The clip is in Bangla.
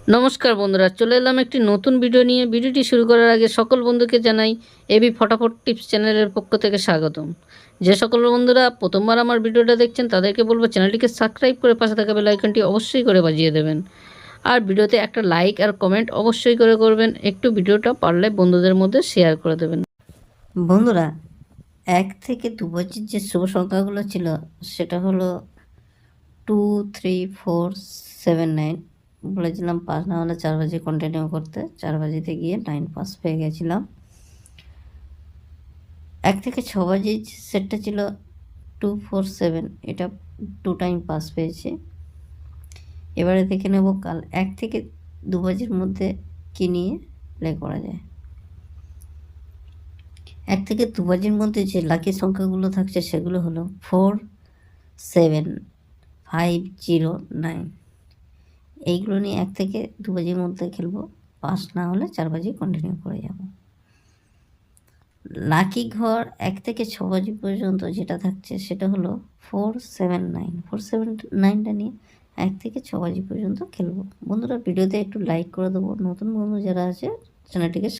নমস্কার বন্ধুরা, চলে এলাম একটি নতুন ভিডিও নিয়ে। ভিডিওটি শুরু করার আগে সকল বন্ধুকে জানাই এবি ফটাফট টিপস চ্যানেলের পক্ষ থেকে স্বাগতম। যে সকল বন্ধুরা প্রথমবার আমার ভিডিওটা দেখছেন তাদেরকে বলবো চ্যানেলটিকে সাবস্ক্রাইব করে পাশে থাকা বেল আইকনটি অবশ্যই করে বাজিয়ে দেবেন। আর ভিডিওতে একটা লাইক আর কমেন্ট অবশ্যই করে করবেন। একটু ভিডিওটা পারলে বন্ধুদের মধ্যে শেয়ার করে দেবেন। বন্ধুরা, 1 থেকে 2 বছর যে শুভ সংখ্যাগুলো ছিল সেটা হলো 2, 3, 4, 7, 9। বলেছিলাম 5 না হলে 4 বাজে কন্টিনিউ করতে, 4 বাজিতে গিয়ে 9 পাস পেয়ে গেছিলাম। 1 থেকে 6 বাজে সেটটা ছিল 2, 4, 7, এটা 2 টাইম পাস পেয়েছি। এবারে দেখে নেব কাল 1 থেকে 2 বাজের মধ্যে কি নিয়ে প্লে করা যায়। 1 থেকে 2 বাজের মধ্যে যে লাকি সংখ্যাগুলো থাকছে সেগুলো হলো 4, 7, 5, 0, 9। এইগুলো নিয়ে 1 থেকে 2 বাজের মধ্যে খেলবো, পাস না হলে 4 বাজে কন্টিনিউ করে যাব। লাকি ঘর 1 থেকে 6 বাজে পর্যন্ত যেটা থাকছে সেটা হলো 4, 7, 9। 4, 7, 9টা নিয়ে 1 থেকে 6 বাজে পর্যন্ত খেলবো। বন্ধুরা, ভিডিওতে একটু লাইক করে দেবো। নতুন বন্ধু যারা আছে চ্যানেলটিকে